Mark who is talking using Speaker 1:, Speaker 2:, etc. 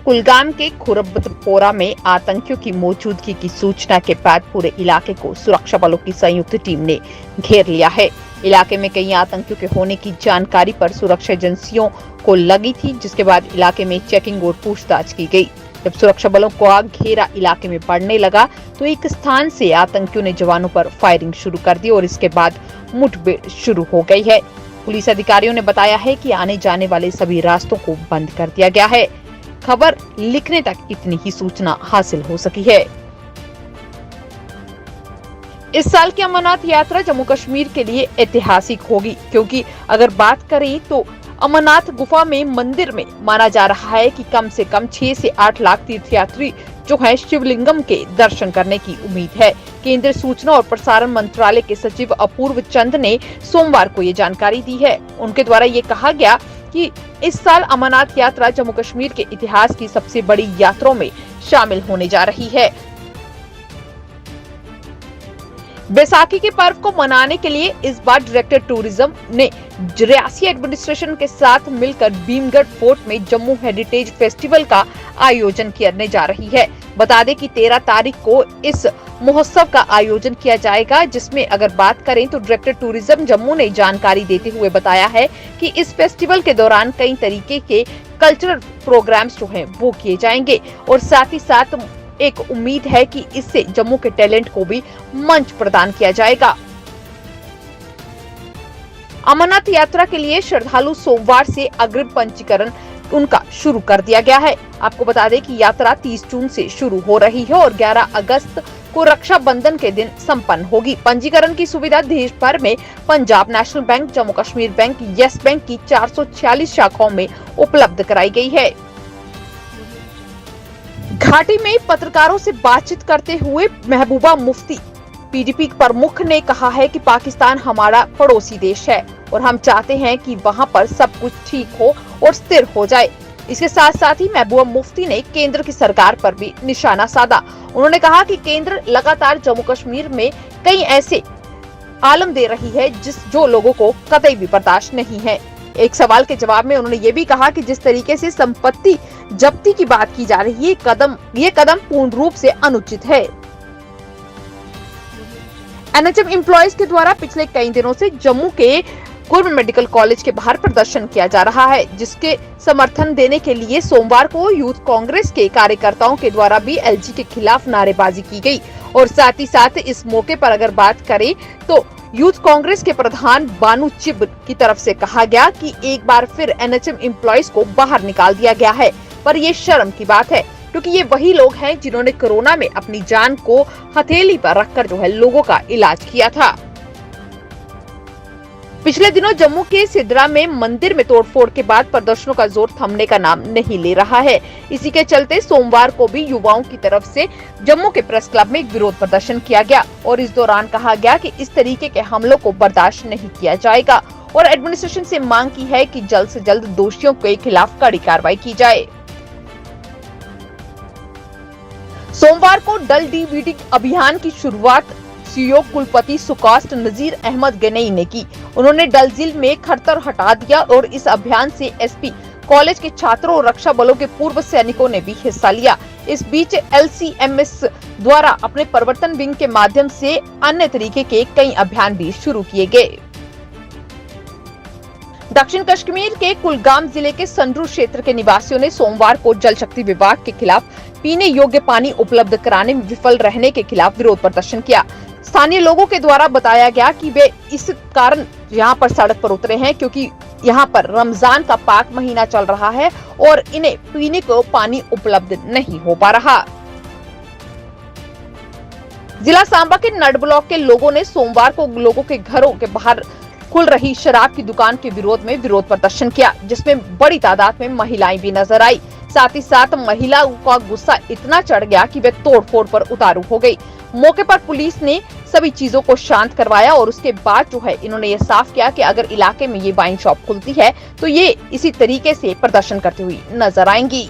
Speaker 1: कुलगाम के खुरबपोरा में आतंकियों की मौजूदगी की सूचना के बाद पूरे इलाके को सुरक्षा बलों की संयुक्त टीम ने घेर लिया है। इलाके में कई आतंकियों के होने की जानकारी पर सुरक्षा एजेंसियों को लगी थी, जिसके बाद इलाके में चेकिंग और पूछताछ की गई। जब सुरक्षा बलों का घेरा इलाके में बढ़ने लगा तो एक स्थान से आतंकियों ने जवानों पर फायरिंग शुरू कर दी और इसके बाद मुठभेड़ शुरू हो गई है। पुलिस अधिकारियों ने बताया है कि आने जाने वाले सभी रास्तों को बंद कर दिया गया है। खबर लिखने तक इतनी ही सूचना हासिल हो सकी है। इस साल की अमरनाथ यात्रा जम्मू कश्मीर के लिए ऐतिहासिक होगी, क्योंकि अगर बात करें तो अमरनाथ गुफा में मंदिर में माना जा रहा है कि कम से कम 6 से 8 लाख तीर्थयात्री जो है शिवलिंगम के दर्शन करने की उम्मीद है। केंद्रीय सूचना और प्रसारण मंत्रालय के सचिव अपूर्व चंद ने सोमवार को ये जानकारी दी है। उनके द्वारा ये कहा गया कि इस साल अमरनाथ यात्रा जम्मू कश्मीर के इतिहास की सबसे बड़ी यात्राओं में शामिल होने जा रही है। बैसाखी के पर्व को मनाने के लिए इस बार डायरेक्टर टूरिज्म ने रियासी एडमिनिस्ट्रेशन के साथ मिलकर भीमगढ़ फोर्ट में जम्मू हेरिटेज फेस्टिवल का आयोजन करने जा रही है। बता दें कि 13 तारीख को इस महोत्सव का आयोजन किया जाएगा, जिसमें अगर बात करें तो डायरेक्टर टूरिज्म जम्मू ने जानकारी देते हुए बताया है कि इस फेस्टिवल के दौरान कई तरीके के कल्चरल प्रोग्राम्स जो हैं वो किए जाएंगे और साथ ही साथ एक उम्मीद है कि इससे जम्मू के टैलेंट को भी मंच प्रदान किया जाएगा। अमरनाथ यात्रा के लिए श्रद्धालु सोमवार से अग्रिम पंजीकरण उनका शुरू कर दिया गया है। आपको बता दें कि यात्रा 30 जून से शुरू हो रही है और 11 अगस्त को रक्षाबंधन के दिन संपन्न होगी। पंजीकरण की सुविधा देश भर में Punjab national bank, Jammu Kashmir bank, yes bank की 446 शाखाओं में उपलब्ध कराई गई है। घाटी में पत्रकारों से बातचीत करते हुए महबूबा मुफ्ती पीडीपी प्रमुख ने कहा है कि पाकिस्तान हमारा पड़ोसी देश है और हम चाहते हैं कि वहां पर सब कुछ ठीक हो और स्थिर हो जाए। इसके साथ साथ ही महबूबा मुफ्ती ने केंद्र की सरकार पर भी निशाना साधा। उन्होंने कहा कि केंद्र लगातार जम्मू कश्मीर में कई ऐसे आलम दे रही है जो लोगों को कतई भी बर्दाश्त नहीं है। एक सवाल के जवाब में उन्होंने ये भी कहा कि जिस तरीके से संपत्ति जब्ती की बात की जा रही है, ये कदम पूर्ण रूप से अनुचित है। एनएचएम एम्प्लॉइज के द्वारा पिछले कई दिनों से जम्मू के गवर्नमेंट मेडिकल कॉलेज के बाहर प्रदर्शन किया जा रहा है, जिसके समर्थन देने के लिए सोमवार को यूथ कांग्रेस के कार्यकर्ताओं के द्वारा भी एलजी के खिलाफ नारेबाजी की गई। और साथ ही साथ इस मौके पर अगर बात करें तो यूथ कांग्रेस के प्रधान बानू चिब की तरफ से कहा गया कि एक बार फिर एनएचएम एम्प्लॉइज को बाहर निकाल दिया गया है, पर ये शर्म की बात है, क्योंकि ये वही लोग हैं जिन्होंने कोरोना में अपनी जान को हथेली पर रखकर जो है लोगों का इलाज किया था। पिछले दिनों जम्मू के सिद्रा में मंदिर में तोड़फोड़ के बाद प्रदर्शनों का जोर थमने का नाम नहीं ले रहा है। इसी के चलते सोमवार को भी युवाओं की तरफ से जम्मू के प्रेस क्लब में एक विरोध प्रदर्शन किया गया और इस दौरान कहा गया कि इस तरीके के हमलों को बर्दाश्त नहीं किया जाएगा और एडमिनिस्ट्रेशन से मांग की है कि जल्द से जल्द दोषियों के खिलाफ कड़ी कार्रवाई की जाए। सोमवार को डल डीबीटी अभियान की शुरुआत सीईओ कुलपति सुकास्ट नजीर अहमद गनई ने की। उन्होंने डल झील में खड़तर हटा दिया और इस अभियान से एसपी कॉलेज के छात्रों और रक्षा बलों के पूर्व सैनिकों ने भी हिस्सा लिया। इस बीच एलसीएमएस द्वारा अपने परिवर्तन विंग के माध्यम से अन्य तरीके के कई अभियान भी शुरू किए गए। दक्षिण कश्मीर के कुलगाम जिले के संड्रू क्षेत्र के निवासियों ने सोमवार को जल शक्ति विभाग के खिलाफ पीने योग्य पानी उपलब्ध कराने में विफल रहने के खिलाफ विरोध प्रदर्शन किया। स्थानीय लोगों के द्वारा बताया गया कि वे इस कारण यहाँ पर सड़क पर उतरे हैं क्योंकि यहाँ पर रमजान का पाक महीना चल रहा है और इन्हें पीने को पानी उपलब्ध नहीं हो पा रहा। जिला सांबा के नड ब्लॉक के लोगों ने सोमवार को लोगों के घरों के बाहर खुल रही शराब की दुकान के विरोध में विरोध प्रदर्शन किया, जिसमें बड़ी तादाद में महिलाएं भी नजर आई। साथ ही साथ महिलाओं का गुस्सा इतना चढ़ गया कि वे तोड़फोड़ पर उतारू हो गई। मौके पर पुलिस ने सभी चीजों को शांत करवाया और उसके बाद जो है इन्होंने ये साफ किया कि अगर इलाके में ये वाइन शॉप खुलती है तो ये इसी तरीके से प्रदर्शन करती हुई नजर आएंगी।